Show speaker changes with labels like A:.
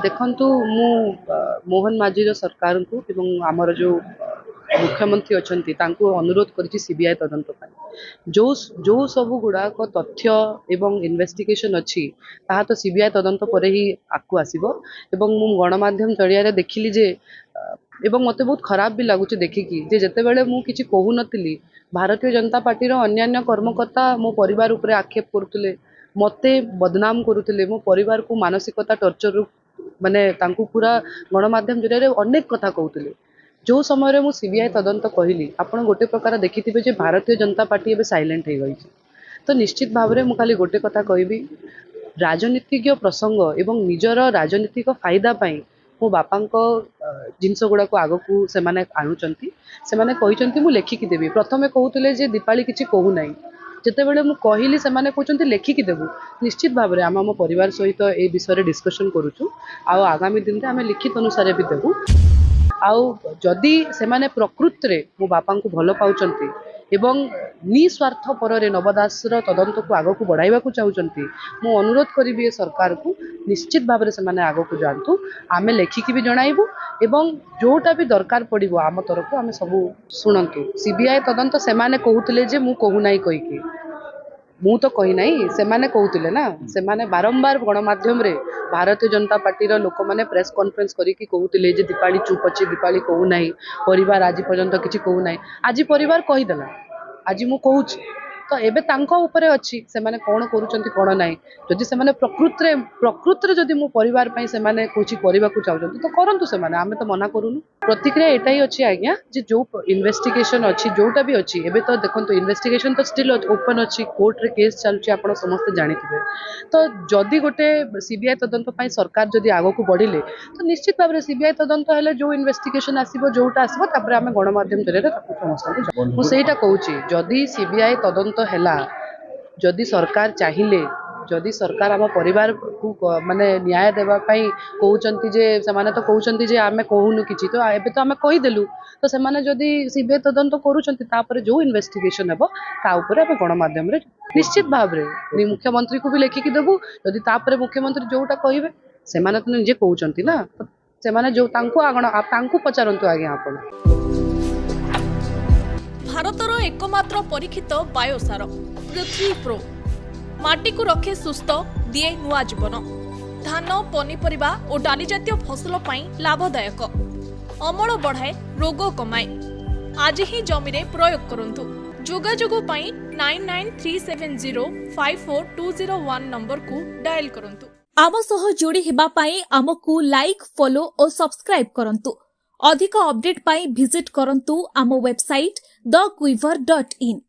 A: ଦେଖନ୍ତୁ ମୁଁ ମୋହନ ମାଝୀର ସରକାରଙ୍କୁ ଏବଂ ଆମର ଯେଉଁ ମୁଖ୍ୟମନ୍ତ୍ରୀ ଅଛନ୍ତି ତାଙ୍କୁ ଅନୁରୋଧ କରିଛି ସିବିଆଇ ତଦନ୍ତ ପାଇଁ। ଯେଉଁ ସବୁ ଗୁଡ଼ାକ ତଥ୍ୟ ଏବଂ ଇନଭେଷ୍ଟିଗେସନ୍ ଅଛି ତାହା ତ ସିବିଆଇ ତଦନ୍ତ ପରେ ହିଁ ଆଗକୁ ଆସିବ। ଏବଂ ମୁଁ ଗଣମାଧ୍ୟମ ଜରିଆରେ ଦେଖିଲି ଯେ ଏବଂ ମୋତେ ବହୁତ ଖରାପ ବି ଲାଗୁଛି ଦେଖିକି ଯେ ଯେତେବେଳେ ମୁଁ କିଛି କହୁନଥିଲି ଭାରତୀୟ ଜନତା ପାର୍ଟିର ଅନ୍ୟାନ୍ୟ କର୍ମକର୍ତ୍ତା ମୋ ପରିବାର ଉପରେ ଆକ୍ଷେପ କରୁଥିଲେ, ମୋତେ ବଦନାମ କରୁଥିଲେ, ମୋ ପରିବାରକୁ ମାନସିକତା ଟର୍ଚରରୁ ମାନେ ତାଙ୍କୁ ପୁରା ଗଣମାଧ୍ୟମ ଜରିଆରେ ଅନେକ କଥା କହୁଥିଲେ। ଯେଉଁ ସମୟରେ ମୁଁ ସିବିଆଇ ତଦନ୍ତ କହିଲି ଆପଣ ଗୋଟେ ପ୍ରକାର ଦେଖିଥିବେ ଯେ ଭାରତୀୟ ଜନତା ପାର୍ଟି ଏବେ ସାଇଲେଣ୍ଟ ହେଇଯାଇଛି। ତ ନିଶ୍ଚିତ ଭାବରେ ମୁଁ ଖାଲି ଗୋଟେ କଥା କହିବି, ରାଜନୀତିଜ୍ଞ ପ୍ରସଙ୍ଗ ଏବଂ ନିଜର ରାଜନୀତିକ ଫାଇଦା ପାଇଁ ମୋ ବାପାଙ୍କ ଜିନିଷ ଗୁଡ଼ାକୁ ଆଗକୁ ସେମାନେ ଆଣୁଛନ୍ତି। ସେମାନେ କହିଛନ୍ତି ମୁଁ ଲେଖିକି ଦେବି। ପ୍ରଥମେ କହୁଥିଲେ ଯେ ଦୀପାଳି କିଛି କହୁନାହିଁ, ଯେତେବେଳେ ମୁଁ କହିଲି ସେମାନେ କହୁଛନ୍ତି ଲେଖିକି ଦେବୁ। ନିଶ୍ଚିତ ଭାବରେ ଆମେ ଆମ ପରିବାର ସହିତ ଏ ବିଷୟରେ ଡିସ୍କସନ୍ କରୁଛୁ ଆଉ ଆଗାମୀ ଦିନରେ ଆମେ ଲିଖିତ ଅନୁସାରେ ବି ଦେବୁ। ଆଉ ଯଦି ସେମାନେ ପ୍ରକୃତରେ ମୋ ବାପାଙ୍କୁ ଭଲ ପାଉଛନ୍ତି ଏବଂ ନିସ୍ୱାର୍ଥ ପରରେ ନବ ଦାସର ତଦନ୍ତକୁ ଆଗକୁ ବଢ଼ାଇବାକୁ ଚାହୁଁଛନ୍ତି, ମୁଁ ଅନୁରୋଧ କରିବି ଏ ସରକାରକୁ ନିଶ୍ଚିତ ଭାବରେ ସେମାନେ ଆଗକୁ ଯାଆନ୍ତୁ। ଆମେ ଲେଖିକି ବି ଜଣାଇବୁ ଏବଂ ଯେଉଁଟା ବି ଦରକାର ପଡ଼ିବ ଆମ ତରଫରୁ ଆମେ ସବୁ ଶୁଣନ୍ତୁ। ସିବିଆଇ ତଦନ୍ତ ସେମାନେ କହୁଥିଲେ ଯେ ମୁଁ କହୁନାହିଁ କହିକି, ମୁଁ ତ କହିନାହିଁ, ସେମାନେ କହୁଥିଲେ ନା। ସେମାନେ ବାରମ୍ବାର ଗଣମାଧ୍ୟମରେ ଭାରତୀୟ ଜନତା ପାର୍ଟିର ଲୋକମାନେ ପ୍ରେସ୍ କନଫରେନ୍ସ କରିକି କହୁଥିଲେ ଯେ ଦୀପାଳି ଚୁପ୍ ଅଛି, ଦୀପାଳି କହୁନାହିଁ, ପରିବାର ଆଜି ପର୍ଯ୍ୟନ୍ତ କିଛି କହୁନାହିଁ। ଆଜି ପରିବାର କହିଦେଲା, ଆଜି ମୁଁ କହୁଛି। ତ ଏବେ ତାଙ୍କ ଉପରେ ଅଛି ସେମାନେ କ'ଣ କରୁଛନ୍ତି କ'ଣ ନାହିଁ। ଯଦି ସେମାନେ ପ୍ରକୃତରେ ଯଦି ମୋ ପରିବାର ପାଇଁ ସେମାନେ କିଛି କରିବାକୁ ଚାହୁଁଛନ୍ତି ତ କରନ୍ତୁ ସେମାନେ, ଆମେ ତ ମନା କରୁନୁ। ପ୍ରତିକ୍ରିୟା ଏଇଟା ହିଁ ଅଛି ଆଜ୍ଞା ଯେ ଯେଉଁ ଇନଭେଷ୍ଟିଗେସନ୍ ଅଛି ଯେଉଁଟା ବି ଅଛି ଏବେ ତ ଦେଖନ୍ତୁ ଇନଭେଷ୍ଟିଗେସନ୍ ତ ଷ୍ଟିଲ୍ ଓପନ୍ ଅଛି, କୋର୍ଟରେ କେସ୍ ଚାଲୁଛି, ଆପଣ ସମସ୍ତେ ଜାଣିଥିବେ। ତ ଯଦି ଗୋଟେ ସିବିଆଇ ତଦନ୍ତ ପାଇଁ ସରକାର ଯଦି ଆଗକୁ ବଢ଼ିଲେ ତ ନିଶ୍ଚିତ ଭାବରେ ସିବିଆଇ ତଦନ୍ତ ହେଲେ ଯେଉଁ ଇନଭେଷ୍ଟିଗେସନ୍ ଆସିବ ଯେଉଁଟା ଆସିବ ତାପରେ ଆମେ ଗଣମାଧ୍ୟମ ଜରିଆରେ ତାକୁ ସମସ୍ତଙ୍କୁ ମୁଁ ସେଇଟା କହୁଛି। ଯଦି ସିବିଆଇ ତଦନ୍ତ ହେଲା, ଯଦି ସରକାର ଚାହିଁଲେ, ଯଦି ସରକାର ଆମ ପରିବାରକୁ ମାନେ ନ୍ୟାୟ ଦେବା ପାଇଁ କହୁଛନ୍ତି ଯେ ସେମାନେ ତ କହୁଛନ୍ତି ଯେ ଆମେ କହୁନୁ କିଛି, ତ ଏବେ ତ ଆମେ କହିଦେଲୁ। ତ ସେମାନେ ଯଦି ସିବିଆଇ ତଦନ୍ତ କରୁଛନ୍ତି ତାପରେ ଯେଉଁ ଇନଭେଷ୍ଟିଗେସନ୍ ହେବ ତା ଉପରେ ଆମେ ଗଣମାଧ୍ୟମରେ ନିଶ୍ଚିତ ଭାବରେ ମୁଖ୍ୟମନ୍ତ୍ରୀକୁ ବି ଲେଖିକି ଦେବୁ। ଯଦି ତାପରେ ମୁଖ୍ୟମନ୍ତ୍ରୀ ଯେଉଁଟା କହିବେ, ସେମାନେ ତ ନିଜେ କହୁଛନ୍ତି ନା, ସେମାନେ ଯେଉଁ ତାଙ୍କୁ ପଚାରନ୍ତୁ ଆଜ୍ଞା ଆପଣ।
B: ଭାରତର एकमात्र परीक्षित बायोसार पृथ्वी प्रो माटी को रखे सुस्थ दिए नुआ जीवन। धान पनीपरिबा और डाली जातीय फसल पाई लाभदायक, अमल बढ़ाए, रोग कमाए। आज ही जमी रे प्रयोग करंतु। जोगाजोग पाई 9937054201 नंबर को डायल करंतु। आम सह जोड़ी हेबा पाई आमको लाइक, फॉलो और सब्सक्राइब करंतु। अधिक अपडेट पाई विजिट करंतु आम वेबसाइट thequiver.in।